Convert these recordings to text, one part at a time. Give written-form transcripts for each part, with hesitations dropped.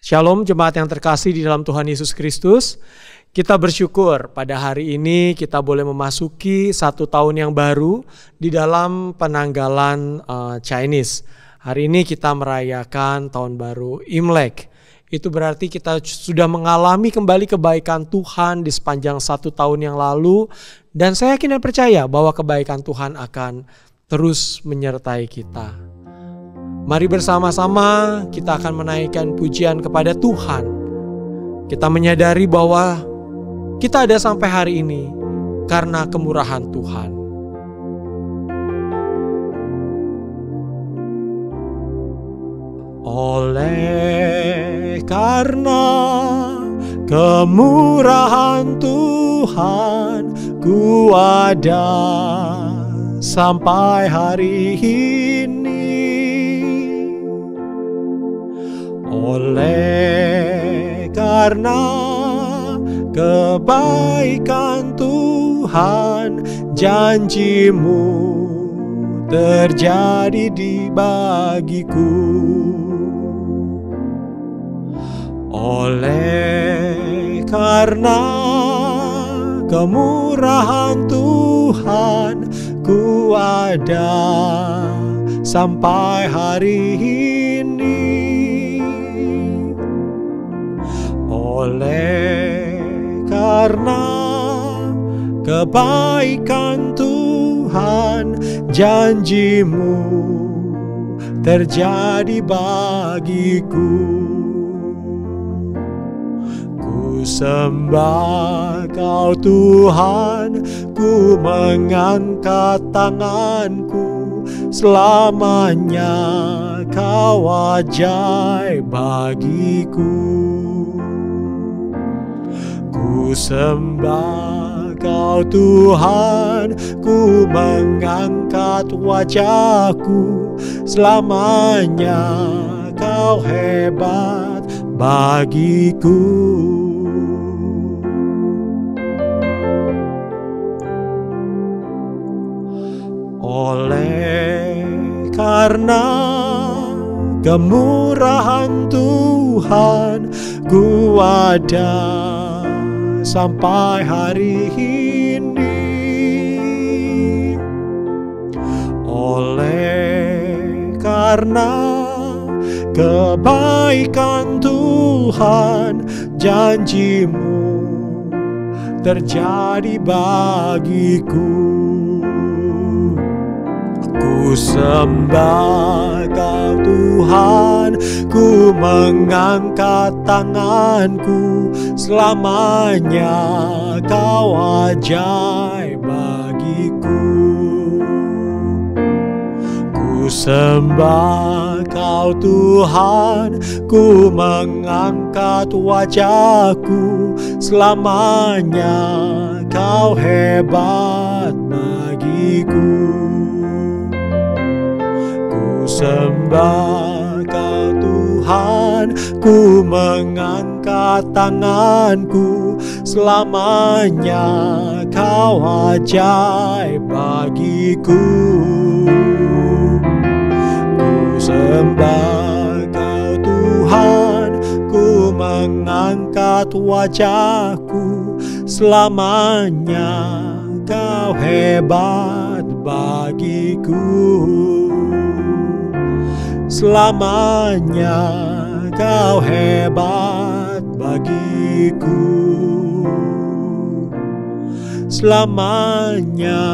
Shalom jemaat yang terkasih di dalam Tuhan Yesus Kristus. Kita bersyukur pada hari ini kita boleh memasuki satu tahun yang baru di dalam penanggalan Chinese. Hari ini kita merayakan tahun baru Imlek. Itu berarti kita sudah mengalami kembali kebaikan Tuhan di sepanjang satu tahun yang lalu. Dan saya yakin dan percaya bahwa kebaikan Tuhan akan terus menyertai kita. Mari bersama-sama kita akan menaikkan pujian kepada Tuhan. Kita menyadari bahwa kita ada sampai hari ini karena kemurahan Tuhan. Oleh karena kemurahan Tuhan, ku ada sampai hari ini. Oleh karena kebaikan Tuhan, janji-Mu terjadi di bagiku. Oleh karena kemurahan Tuhan, ku ada sampai hari ini. Oleh karena kebaikan Tuhan, janji-Mu terjadi bagiku. Ku sembah Kau Tuhan, ku mengangkat tanganku, selamanya Kau ajaib bagiku. Ku sembah Kau Tuhan, ku mengangkat wajahku, selamanya Kau hebat bagiku. Oleh karena kemurahan Tuhan, ku ada sampai hari ini. Oleh karena kebaikan Tuhan, janji-Mu terjadi bagiku. Ku sembah Kau Tuhan, ku mengangkat tanganku, selamanya Kau ajaib bagiku. Ku sembah Kau Tuhan, ku mengangkat wajahku, selamanya Kau hebat bagiku. Sembah Kau Tuhan, ku mengangkat tanganku, selamanya Kau ajaib bagiku. Ku sembah Kau Tuhan, ku mengangkat wajahku, selamanya Kau hebat bagiku. Selamanya Kau hebat bagiku. Selamanya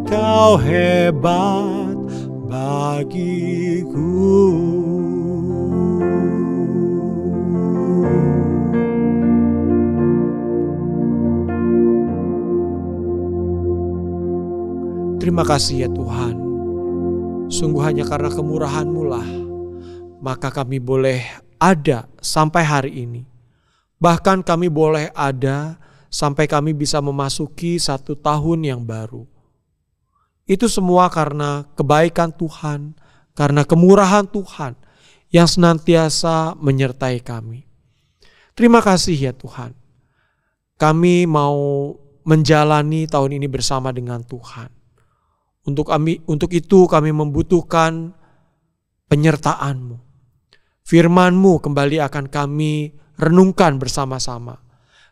Kau hebat bagiku. Terima kasih ya Tuhan. Sungguh hanya karena kemurahan-Mu lah, maka kami boleh ada sampai hari ini. Bahkan kami boleh ada sampai kami bisa memasuki satu tahun yang baru. Itu semua karena kebaikan Tuhan, karena kemurahan Tuhan yang senantiasa menyertai kami. Terima kasih ya Tuhan. Kami mau menjalani tahun ini bersama dengan Tuhan. Untuk itu kami membutuhkan penyertaan-Mu. Firman-Mu kembali akan kami renungkan bersama-sama.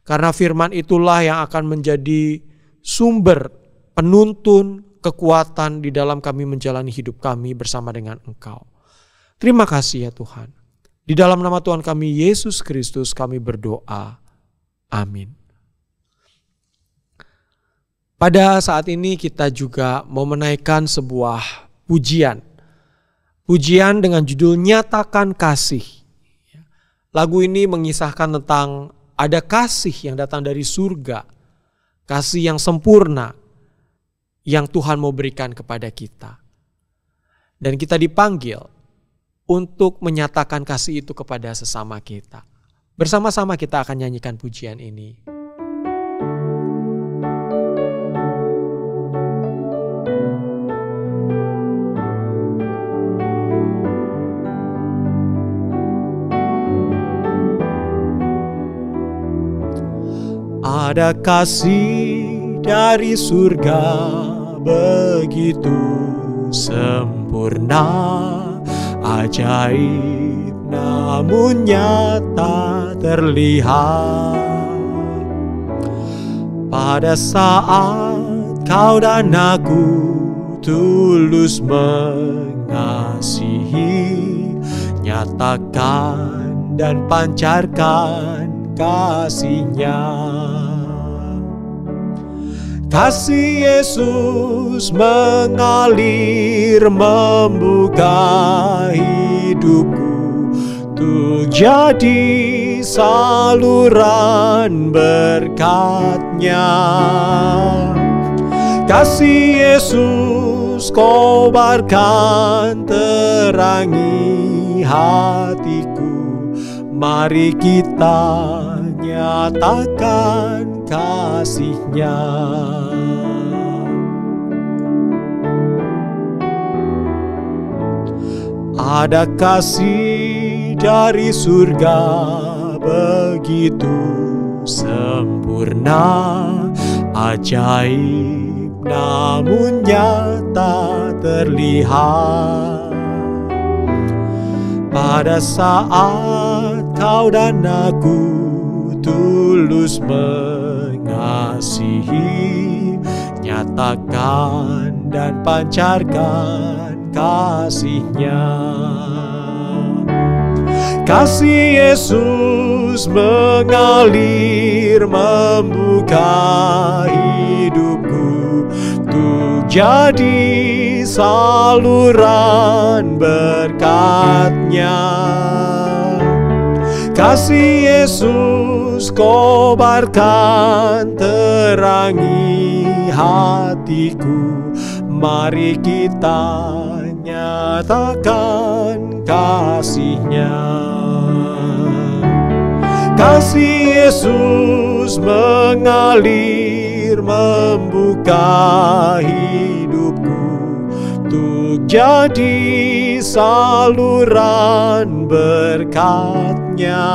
Karena firman itulah yang akan menjadi sumber penuntun kekuatan di dalam kami menjalani hidup kami bersama dengan Engkau. Terima kasih ya Tuhan. Di dalam nama Tuhan kami Yesus Kristus kami berdoa. Amin. Pada saat ini kita juga mau menaikkan sebuah pujian. Pujian dengan judul Nyatakan Kasih. Lagu ini mengisahkan tentang ada kasih yang datang dari surga. Kasih yang sempurna yang Tuhan mau berikan kepada kita. Dan kita dipanggil untuk menyatakan kasih itu kepada sesama kita. Bersama-sama kita akan nyanyikan pujian ini. Ada kasih dari surga begitu sempurna, ajaib namun nyata terlihat. Pada saat kau dan aku tulus mengasihi, nyatakan dan pancarkan kasih-Nya. Kasih Yesus mengalir membuka hidupku untuk jadi saluran berkat-Nya. Kasih Yesus kobarkan terangi hatiku. Mari kita nyatakan kasih-Nya. Ada kasih dari surga begitu sempurna, ajaib namun nyata terlihat. Pada saat kau dan aku tulus mengasihi, nyatakan dan pancarkan kasih-Nya. Kasih Yesus mengalir membuka hidupku untuk jadi saluran berkat-Nya. Kasih Yesus kobarkan terangi hatiku. Mari kita nyatakan kasih-Nya. Kasih Yesus mengalir membuka hidupku untuk jadi saluran berkat-Nya.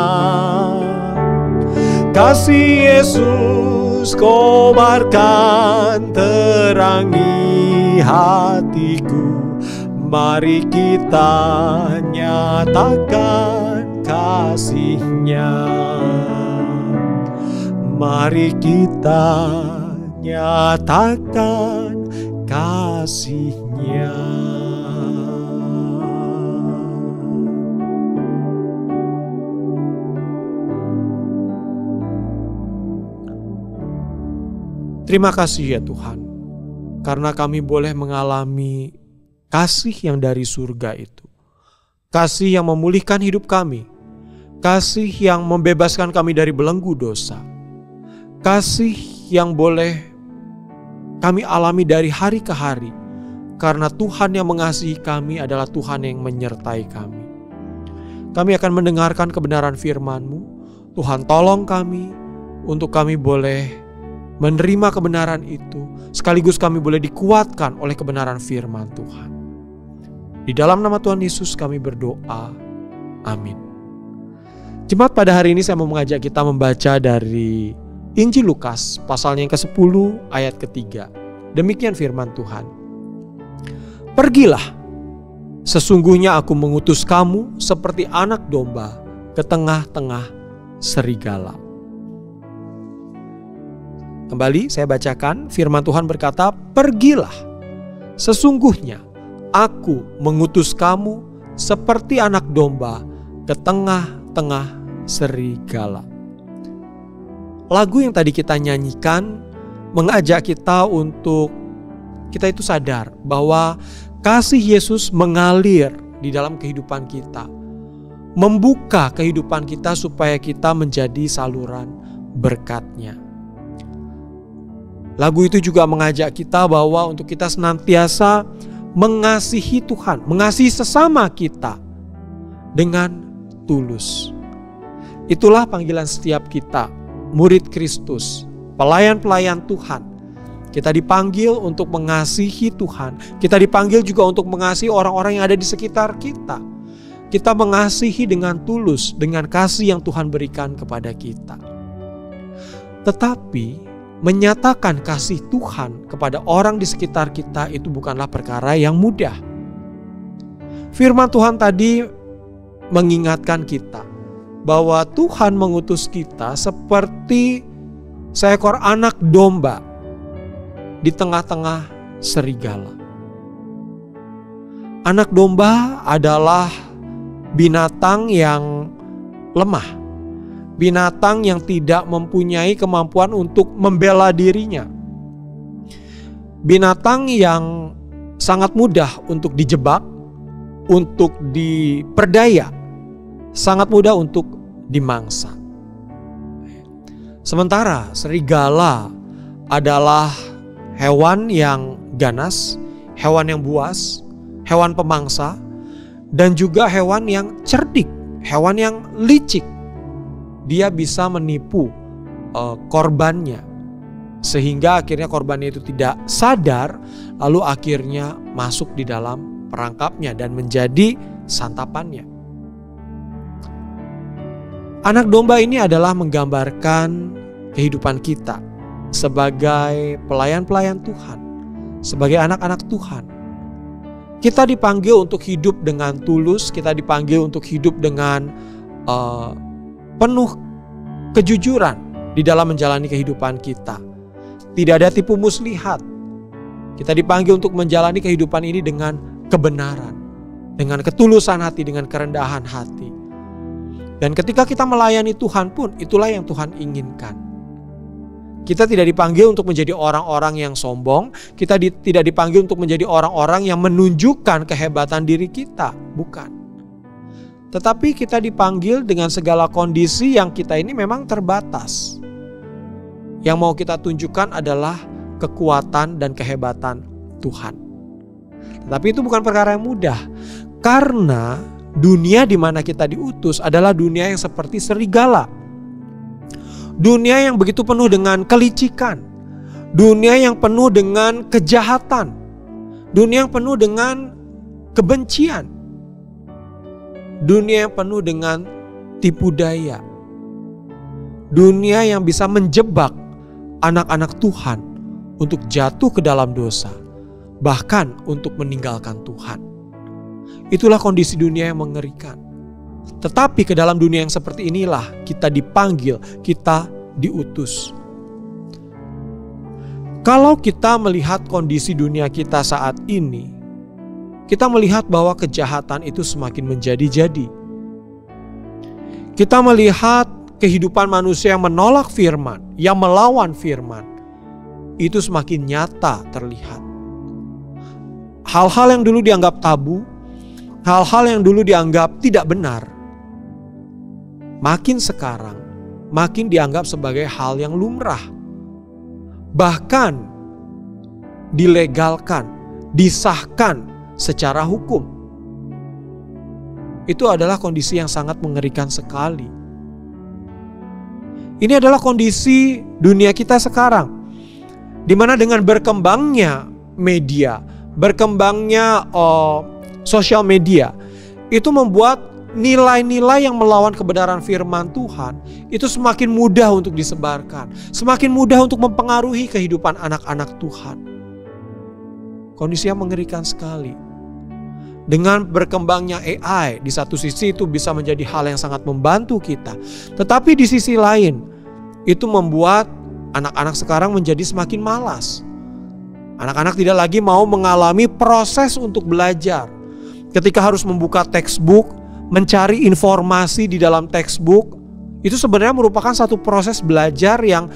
Kasih Yesus kobarkan terangi hatiku. Mari kita nyatakan kasih-Nya. Mari kita nyatakan kasih-Nya. Terima kasih ya Tuhan, karena kami boleh mengalami kasih yang dari surga itu. Kasih yang memulihkan hidup kami. Kasih yang membebaskan kami dari belenggu dosa. Kasih yang boleh kami alami dari hari ke hari. Karena Tuhan yang mengasihi kami adalah Tuhan yang menyertai kami. Kami akan mendengarkan kebenaran firman-Mu. Tuhan tolong kami untuk kami boleh menerima kebenaran itu. Sekaligus kami boleh dikuatkan oleh kebenaran firman Tuhan. Di dalam nama Tuhan Yesus kami berdoa. Amin. Jemaat, pada hari ini saya mau mengajak kita membaca dari Injil Lukas pasalnya yang ke-10 ayat ke-3. Demikian firman Tuhan. Pergilah Sesungguhnya aku mengutus kamu seperti anak domba ke tengah-tengah serigala. Kembali saya bacakan, firman Tuhan berkata, pergilah, sesungguhnya aku mengutus kamu seperti anak domba ke tengah-tengah serigala. Lagu yang tadi kita nyanyikan mengajak kita untuk kita itu sadar bahwa kasih Yesus mengalir di dalam kehidupan kita, membuka kehidupan kita supaya kita menjadi saluran berkat-Nya. Lagu itu juga mengajak kita bahwa untuk kita senantiasa mengasihi Tuhan, mengasihi sesama kita dengan tulus. Itulah panggilan setiap kita, murid Kristus, pelayan-pelayan Tuhan. Kita dipanggil untuk mengasihi Tuhan. Kita dipanggil juga untuk mengasihi orang-orang yang ada di sekitar kita. Kita mengasihi dengan tulus, dengan kasih yang Tuhan berikan kepada kita. Tetapi menyatakan kasih Tuhan kepada orang di sekitar kita itu bukanlah perkara yang mudah. Firman Tuhan tadi mengingatkan kita bahwa Tuhan mengutus kita seperti seekor anak domba di tengah-tengah serigala. Anak domba adalah binatang yang lemah, binatang yang tidak mempunyai kemampuan untuk membela dirinya, binatang yang sangat mudah untuk dijebak, untuk diperdaya, sangat mudah untuk dimangsa. Sementara serigala adalah hewan yang ganas, hewan yang buas, hewan pemangsa, dan juga hewan yang cerdik, hewan yang licik. Dia bisa menipu korbannya, sehingga akhirnya korbannya itu tidak sadar, lalu akhirnya masuk di dalam perangkapnya dan menjadi santapannya. Anak domba ini adalah menggambarkan kehidupan kita sebagai pelayan-pelayan Tuhan, sebagai anak-anak Tuhan. Kita dipanggil untuk hidup dengan tulus, kita dipanggil untuk hidup dengan penuh kejujuran di dalam menjalani kehidupan kita. Tidak ada tipu muslihat. Kita dipanggil untuk menjalani kehidupan ini dengan kebenaran, dengan ketulusan hati, dengan kerendahan hati. Dan ketika kita melayani Tuhan pun, itulah yang Tuhan inginkan. Kita tidak dipanggil untuk menjadi orang-orang yang sombong. Kita tidak dipanggil untuk menjadi orang-orang yang menunjukkan kehebatan diri kita. Bukan. Tetapi kita dipanggil dengan segala kondisi yang kita ini memang terbatas. Yang mau kita tunjukkan adalah kekuatan dan kehebatan Tuhan. Tetapi itu bukan perkara yang mudah. Karena dunia di mana kita diutus adalah dunia yang seperti serigala. Dunia yang begitu penuh dengan kelicikan. Dunia yang penuh dengan kejahatan. Dunia yang penuh dengan kebencian. Dunia yang penuh dengan tipu daya. Dunia yang bisa menjebak anak-anak Tuhan untuk jatuh ke dalam dosa. Bahkan untuk meninggalkan Tuhan. Itulah kondisi dunia yang mengerikan. Tetapi ke dalam dunia yang seperti inilah kita dipanggil, kita diutus. Kalau kita melihat kondisi dunia kita saat ini, kita melihat bahwa kejahatan itu semakin menjadi-jadi. Kita melihat kehidupan manusia yang menolak firman, yang melawan firman, itu semakin nyata terlihat. Hal-hal yang dulu dianggap tabu, hal-hal yang dulu dianggap tidak benar, makin sekarang makin dianggap sebagai hal yang lumrah. Bahkan dilegalkan, disahkan secara hukum. Itu adalah kondisi yang sangat mengerikan sekali. Ini adalah kondisi dunia kita sekarang, di mana dengan berkembangnya media, berkembangnya sosial media, itu membuat nilai-nilai yang melawan kebenaran firman Tuhan itu semakin mudah untuk disebarkan, semakin mudah untuk mempengaruhi kehidupan anak-anak Tuhan. Kondisi yang mengerikan sekali. Dengan berkembangnya AI, di satu sisi itu bisa menjadi hal yang sangat membantu kita. Tetapi di sisi lain, itu membuat anak-anak sekarang menjadi semakin malas. Anak-anak tidak lagi mau mengalami proses untuk belajar. Ketika harus membuka textbook, mencari informasi di dalam textbook, itu sebenarnya merupakan satu proses belajar yang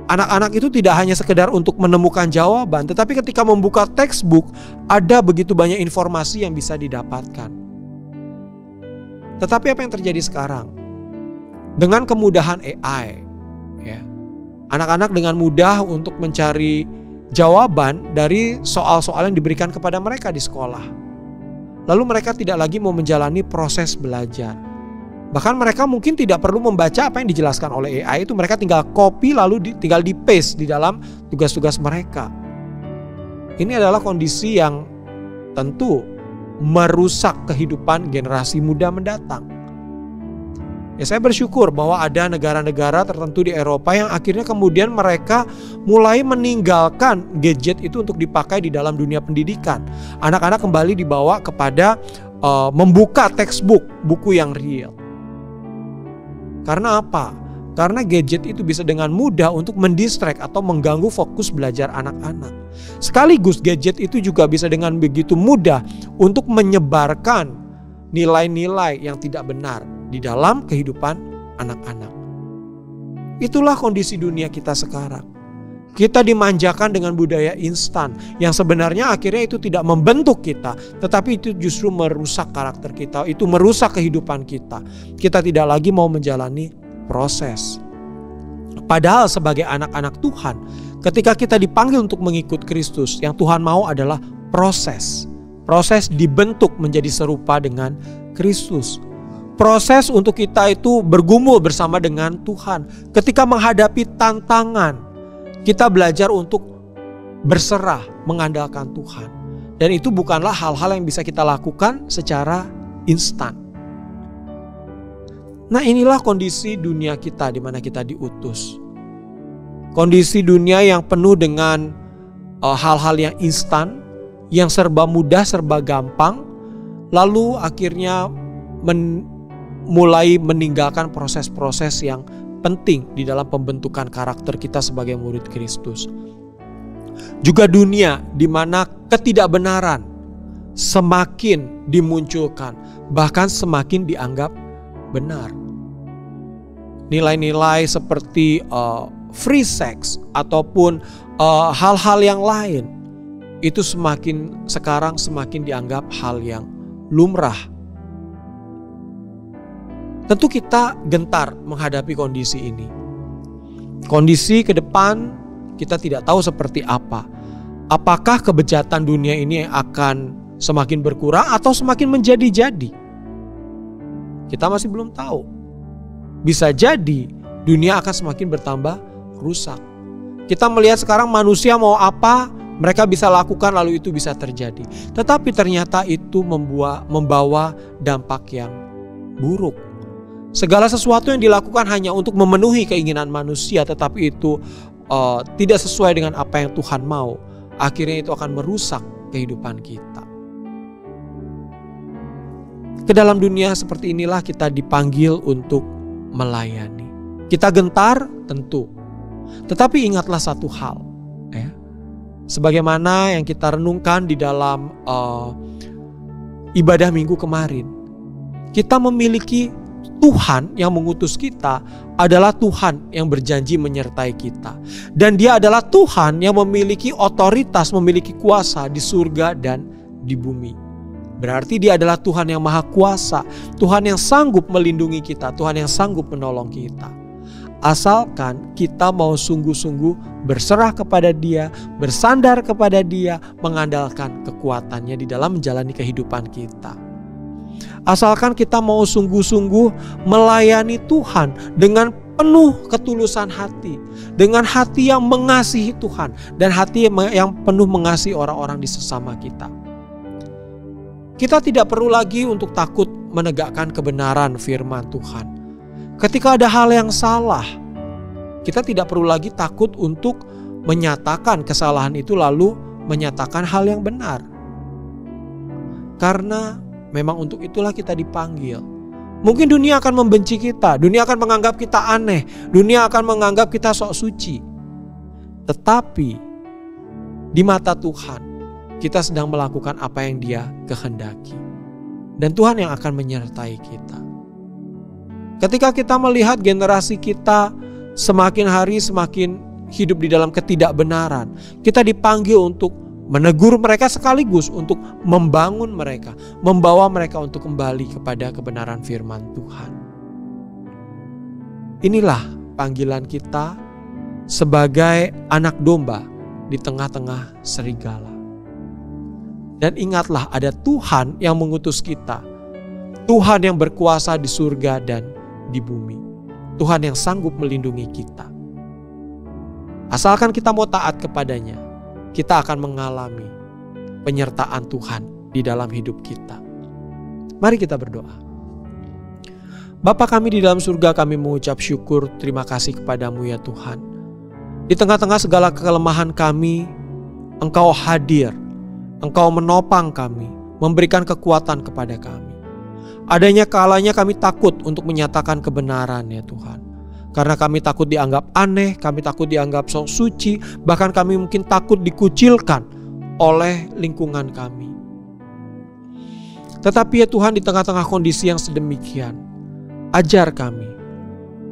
anak-anak itu tidak hanya sekedar untuk menemukan jawaban, tetapi ketika membuka textbook, ada begitu banyak informasi yang bisa didapatkan. Tetapi apa yang terjadi sekarang? Dengan kemudahan AI, ya, anak-anak dengan mudah untuk mencari jawaban dari soal-soal yang diberikan kepada mereka di sekolah. Lalu mereka tidak lagi mau menjalani proses belajar. Bahkan mereka mungkin tidak perlu membaca apa yang dijelaskan oleh AI itu, mereka tinggal copy lalu tinggal di paste di dalam tugas-tugas mereka. Ini adalah kondisi yang tentu merusak kehidupan generasi muda mendatang. Ya, saya bersyukur bahwa ada negara-negara tertentu di Eropa yang akhirnya kemudian mereka mulai meninggalkan gadget itu untuk dipakai di dalam dunia pendidikan. Anak-anak kembali dibawa kepada membuka textbook, buku yang real. Karena apa? Karena gadget itu bisa dengan mudah untuk mendistract atau mengganggu fokus belajar anak-anak. Sekaligus gadget itu juga bisa dengan begitu mudah untuk menyebarkan nilai-nilai yang tidak benar di dalam kehidupan anak-anak. Itulah kondisi dunia kita sekarang. Kita dimanjakan dengan budaya instan yang sebenarnya akhirnya itu tidak membentuk kita, tetapi itu justru merusak karakter kita, itu merusak kehidupan kita. Kita tidak lagi mau menjalani proses. Padahal sebagai anak-anak Tuhan, ketika kita dipanggil untuk mengikut Kristus, yang Tuhan mau adalah proses. Proses dibentuk menjadi serupa dengan Kristus. Proses untuk kita itu bergumul bersama dengan Tuhan. Ketika menghadapi tantangan, kita belajar untuk berserah, mengandalkan Tuhan. Dan itu bukanlah hal-hal yang bisa kita lakukan secara instan. Nah, inilah kondisi dunia kita di mana kita diutus. Kondisi dunia yang penuh dengan hal-hal yang instan, yang serba mudah, serba gampang, lalu akhirnya mulai meninggalkan proses-proses yang penting di dalam pembentukan karakter kita sebagai murid Kristus. Juga dunia di mana ketidakbenaran semakin dimunculkan, bahkan semakin dianggap benar. Nilai-nilai seperti free sex ataupun hal-hal yang lain itu sekarang semakin dianggap hal yang lumrah. Tentu kita gentar menghadapi kondisi ini. Kondisi ke depan kita tidak tahu seperti apa. Apakah kebejatan dunia ini akan semakin berkurang atau semakin menjadi-jadi? Kita masih belum tahu. Bisa jadi dunia akan semakin bertambah rusak. Kita melihat sekarang manusia mau apa, mereka bisa lakukan lalu itu bisa terjadi. Tetapi ternyata itu membawa dampak yang buruk. Segala sesuatu yang dilakukan hanya untuk memenuhi keinginan manusia, tetapi itu tidak sesuai dengan apa yang Tuhan mau. Akhirnya itu akan merusak kehidupan kita. Ke dalam dunia seperti inilah kita dipanggil untuk melayani. Kita gentar tentu, tetapi ingatlah satu hal, ya. Sebagaimana yang kita renungkan di dalam ibadah minggu kemarin, kita memiliki Tuhan yang mengutus kita adalah Tuhan yang berjanji menyertai kita. Dan Dia adalah Tuhan yang memiliki otoritas, memiliki kuasa di surga dan di bumi. Berarti Dia adalah Tuhan yang maha kuasa, Tuhan yang sanggup melindungi kita, Tuhan yang sanggup menolong kita. Asalkan kita mau sungguh-sungguh berserah kepada Dia, bersandar kepada Dia, mengandalkan kekuatannya di dalam menjalani kehidupan kita. Asalkan kita mau sungguh-sungguh melayani Tuhan dengan penuh ketulusan hati, dengan hati yang mengasihi Tuhan dan hati yang penuh mengasihi orang-orang di sesama kita. Kita tidak perlu lagi untuk takut menegakkan kebenaran firman Tuhan. Ketika ada hal yang salah, kita tidak perlu lagi takut untuk menyatakan kesalahan itu lalu menyatakan hal yang benar. Karena memang untuk itulah kita dipanggil. Mungkin dunia akan membenci kita, dunia akan menganggap kita aneh, dunia akan menganggap kita sok suci. Tetapi di mata Tuhan, kita sedang melakukan apa yang Dia kehendaki. Dan Tuhan yang akan menyertai kita. Ketika kita melihat generasi kita semakin hari semakin hidup di dalam ketidakbenaran, kita dipanggil untuk menegur mereka sekaligus untuk membangun mereka, membawa mereka untuk kembali kepada kebenaran firman Tuhan. Inilah panggilan kita sebagai anak domba di tengah-tengah serigala. Dan ingatlah, ada Tuhan yang mengutus kita, Tuhan yang berkuasa di surga dan di bumi, Tuhan yang sanggup melindungi kita. Asalkan kita mau taat kepadanya, kita akan mengalami penyertaan Tuhan di dalam hidup kita. Mari kita berdoa. Bapa kami di dalam surga, kami mengucap syukur, terima kasih kepadamu ya Tuhan. Di tengah-tengah segala kelemahan kami, Engkau hadir, Engkau menopang kami, memberikan kekuatan kepada kami. Adanya kalanya kami takut untuk menyatakan kebenaran ya Tuhan. Karena kami takut dianggap aneh, kami takut dianggap sok suci, bahkan kami mungkin takut dikucilkan oleh lingkungan kami. Tetapi ya Tuhan, di tengah-tengah kondisi yang sedemikian, ajar kami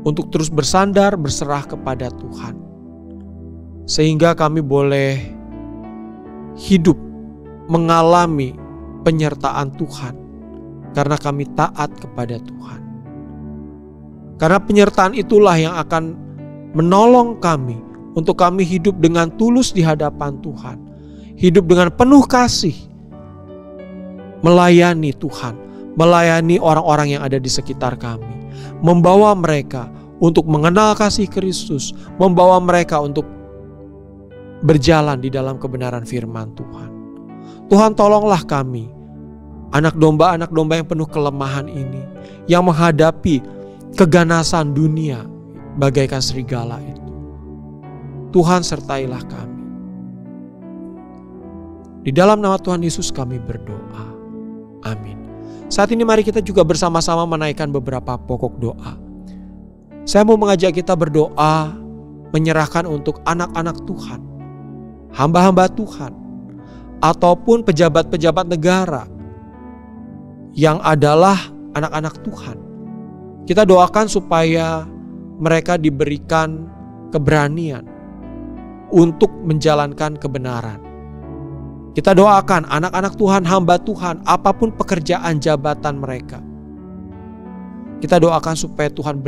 untuk terus bersandar, berserah kepada Tuhan. Sehingga kami boleh hidup mengalami penyertaan Tuhan, karena kami taat kepada Tuhan. Karena penyertaan itulah yang akan menolong kami untuk kami hidup dengan tulus di hadapan Tuhan. Hidup dengan penuh kasih. Melayani Tuhan. Melayani orang-orang yang ada di sekitar kami. Membawa mereka untuk mengenal kasih Kristus. Membawa mereka untuk berjalan di dalam kebenaran firman Tuhan. Tuhan, tolonglah kami, anak domba yang penuh kelemahan ini, yang menghadapi keganasan dunia bagaikan serigala itu. Tuhan, sertailah kami. Di dalam nama Tuhan Yesus kami berdoa. Amin. Saat ini mari kita juga bersama-sama menaikkan beberapa pokok doa. Saya mau mengajak kita berdoa, menyerahkan untuk anak-anak Tuhan, hamba-hamba Tuhan, ataupun pejabat-pejabat negara yang adalah anak-anak Tuhan. Kita doakan supaya mereka diberikan keberanian untuk menjalankan kebenaran. Kita doakan anak-anak Tuhan, hamba Tuhan, apapun pekerjaan jabatan mereka. Kita doakan supaya Tuhan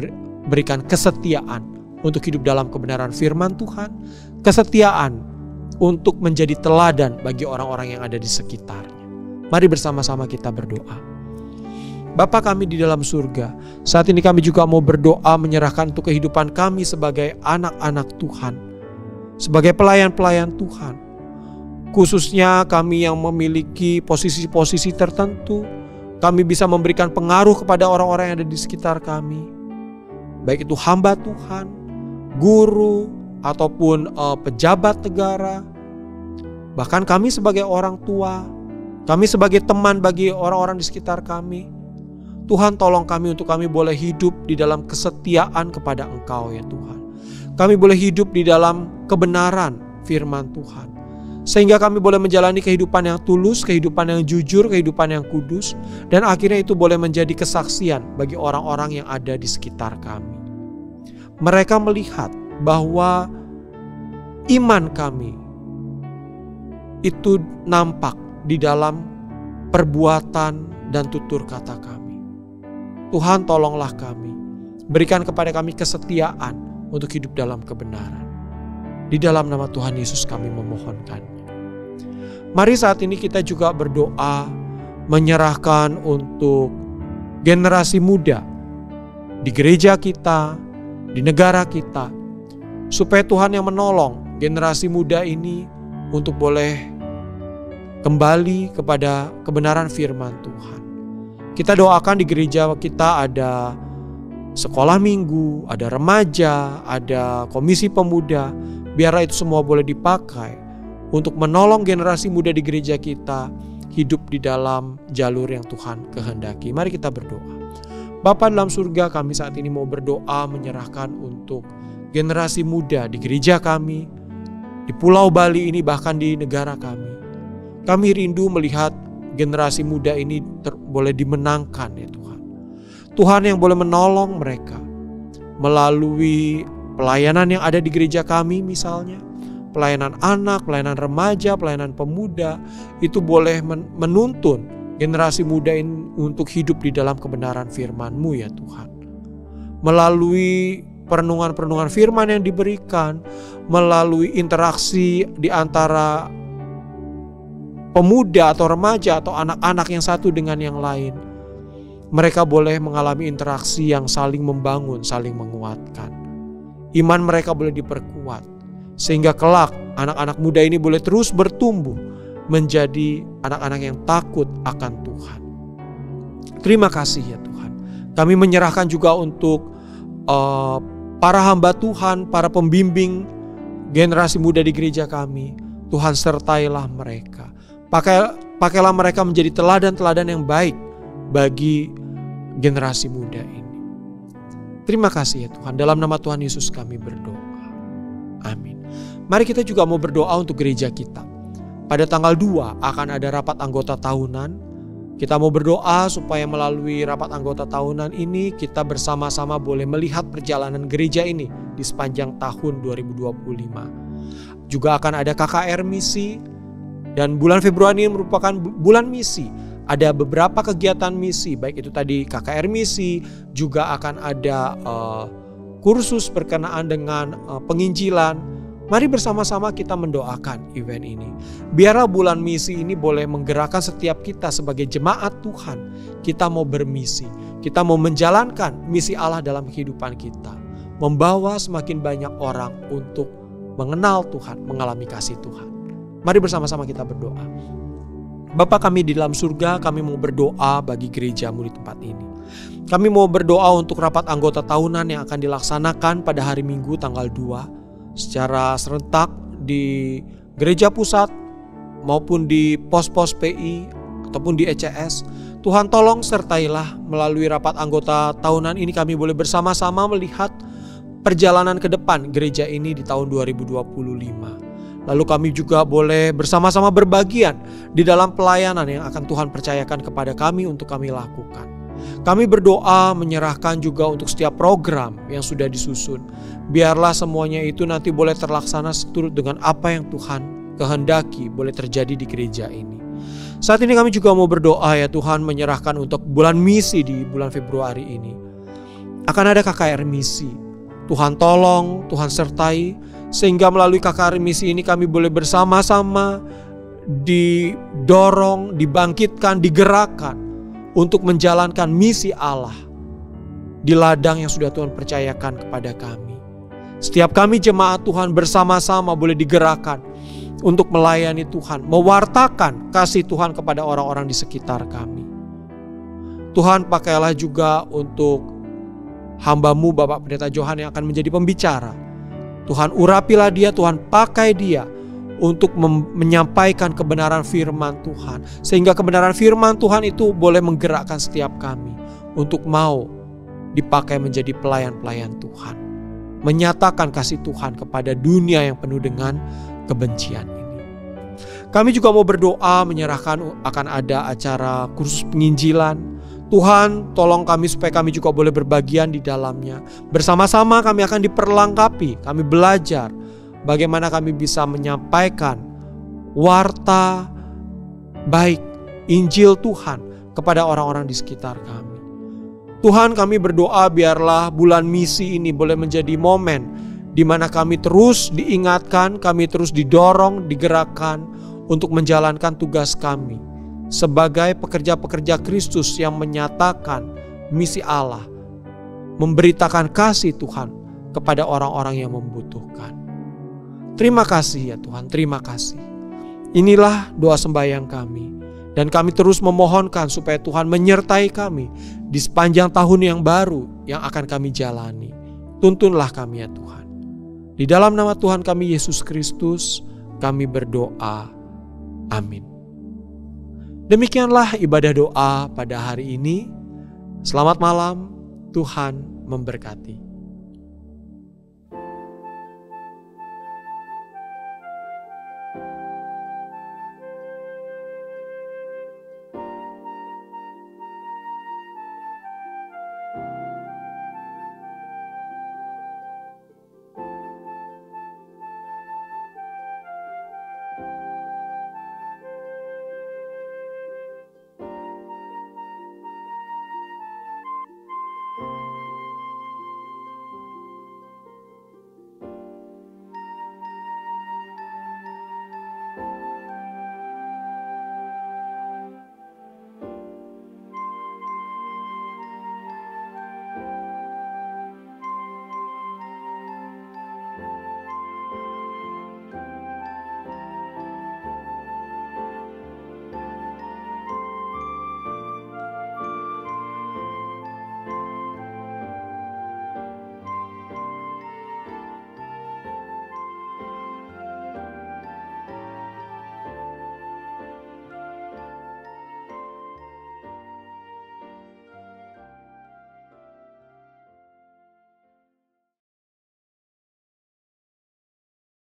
berikan kesetiaan untuk hidup dalam kebenaran firman Tuhan. Kesetiaan untuk menjadi teladan bagi orang-orang yang ada di sekitarnya. Mari bersama-sama kita berdoa. Bapa kami di dalam surga, saat ini kami juga mau berdoa menyerahkan untuk kehidupan kami sebagai anak-anak Tuhan, sebagai pelayan-pelayan Tuhan. Khususnya kami yang memiliki posisi-posisi tertentu, kami bisa memberikan pengaruh kepada orang-orang yang ada di sekitar kami. Baik itu hamba Tuhan, guru, ataupun pejabat negara. Bahkan kami sebagai orang tua, kami sebagai teman bagi orang-orang di sekitar kami. Tuhan, tolong kami untuk kami boleh hidup di dalam kesetiaan kepada Engkau ya Tuhan. Kami boleh hidup di dalam kebenaran firman Tuhan. Sehingga kami boleh menjalani kehidupan yang tulus, kehidupan yang jujur, kehidupan yang kudus. Dan akhirnya itu boleh menjadi kesaksian bagi orang-orang yang ada di sekitar kami. Mereka melihat bahwa iman kami itu nampak di dalam perbuatan dan tutur kata kami. Tuhan, tolonglah kami, berikan kepada kami kesetiaan untuk hidup dalam kebenaran. Di dalam nama Tuhan Yesus kami memohonkannya. Mari saat ini kita juga berdoa, menyerahkan untuk generasi muda di gereja kita, di negara kita, supaya Tuhan yang menolong generasi muda ini untuk boleh kembali kepada kebenaran firman Tuhan. Kita doakan di gereja kita ada sekolah minggu, ada remaja, ada komisi pemuda. Biarlah itu semua boleh dipakai untuk menolong generasi muda di gereja kita hidup di dalam jalur yang Tuhan kehendaki. Mari kita berdoa. Bapa dalam surga, kami saat ini mau berdoa menyerahkan untuk generasi muda di gereja kami, di Pulau Bali ini, bahkan di negara kami. Kami rindu melihat generasi muda ini boleh dimenangkan ya Tuhan. Tuhan yang boleh menolong mereka melalui pelayanan yang ada di gereja kami misalnya. Pelayanan anak, pelayanan remaja, pelayanan pemuda, itu boleh menuntun generasi muda ini untuk hidup di dalam kebenaran firman-Mu ya Tuhan. Melalui perenungan-perenungan firman yang diberikan, melalui interaksi di antara pemuda atau remaja atau anak-anak yang satu dengan yang lain, mereka boleh mengalami interaksi yang saling membangun, saling menguatkan. Iman mereka boleh diperkuat, sehingga kelak anak-anak muda ini boleh terus bertumbuh menjadi anak-anak yang takut akan Tuhan. Terima kasih ya Tuhan. Kami menyerahkan juga untuk para hamba Tuhan, para pembimbing generasi muda di gereja kami. Tuhan sertailah mereka. Pakailah mereka menjadi teladan-teladan yang baik bagi generasi muda ini. Terima kasih ya Tuhan. Dalam nama Tuhan Yesus kami berdoa. Amin. Mari kita juga mau berdoa untuk gereja kita. Pada tanggal 2 akan ada rapat anggota tahunan. Kita mau berdoa supaya melalui rapat anggota tahunan ini kita bersama-sama boleh melihat perjalanan gereja ini di sepanjang tahun 2025. Juga akan ada KKR misi, dan bulan Februari ini merupakan bulan misi. Ada beberapa kegiatan misi, baik itu tadi KKR misi, juga akan ada kursus berkenaan dengan penginjilan. Mari bersama-sama kita mendoakan event ini. Biarlah bulan misi ini boleh menggerakkan setiap kita sebagai jemaat Tuhan. Kita mau bermisi, kita mau menjalankan misi Allah dalam kehidupan kita. Membawa semakin banyak orang untuk mengenal Tuhan, mengalami kasih Tuhan. Mari bersama-sama kita berdoa. Bapa kami di dalam surga, kami mau berdoa bagi gereja-Mu di tempat ini. Kami mau berdoa untuk rapat anggota tahunan yang akan dilaksanakan pada hari Minggu tanggal 2 secara serentak di gereja pusat maupun di pos-pos PI ataupun di ECS. Tuhan tolong sertailah melalui rapat anggota tahunan ini kami boleh bersama-sama melihat perjalanan ke depan gereja ini di tahun 2025. Lalu kami juga boleh bersama-sama berbagian di dalam pelayanan yang akan Tuhan percayakan kepada kami untuk kami lakukan. Kami berdoa menyerahkan juga untuk setiap program yang sudah disusun. Biarlah semuanya itu nanti boleh terlaksana seturut dengan apa yang Tuhan kehendaki boleh terjadi di gereja ini. Saat ini kami juga mau berdoa ya Tuhan, menyerahkan untuk bulan misi di bulan Februari ini. Akan ada KKR misi. Tuhan tolong, Tuhan sertai, sehingga melalui KKR misi ini kami boleh bersama-sama didorong, dibangkitkan, digerakkan untuk menjalankan misi Allah di ladang yang sudah Tuhan percayakan kepada kami. Setiap kami jemaat Tuhan bersama-sama boleh digerakkan untuk melayani Tuhan, mewartakan kasih Tuhan kepada orang-orang di sekitar kami. Tuhan pakailah juga untuk hamba-Mu Bapak Pendeta Johan yang akan menjadi pembicara. Tuhan urapilah dia, Tuhan pakai dia untuk menyampaikan kebenaran firman Tuhan. Sehingga kebenaran firman Tuhan itu boleh menggerakkan setiap kami untuk mau dipakai menjadi pelayan-pelayan Tuhan. Menyatakan kasih Tuhan kepada dunia yang penuh dengan kebencian ini. Kami juga mau berdoa menyerahkan akan ada acara kursus penginjilan. Tuhan tolong kami supaya kami juga boleh berbagian di dalamnya. Bersama-sama kami akan diperlengkapi, kami belajar bagaimana kami bisa menyampaikan warta baik Injil Tuhan kepada orang-orang di sekitar kami. Tuhan, kami berdoa biarlah bulan misi ini boleh menjadi momen di mana kami terus diingatkan, kami terus didorong, digerakkan untuk menjalankan tugas kami sebagai pekerja-pekerja Kristus yang menyatakan misi Allah, memberitakan kasih Tuhan kepada orang-orang yang membutuhkan. Terima kasih ya Tuhan, terima kasih. Inilah doa sembahyang kami, dan kami terus memohonkan supaya Tuhan menyertai kami di sepanjang tahun yang baru yang akan kami jalani. Tuntunlah kami ya Tuhan. Di dalam nama Tuhan kami Yesus Kristus, kami berdoa. Amin. Demikianlah ibadah doa pada hari ini. Selamat malam, Tuhan memberkati.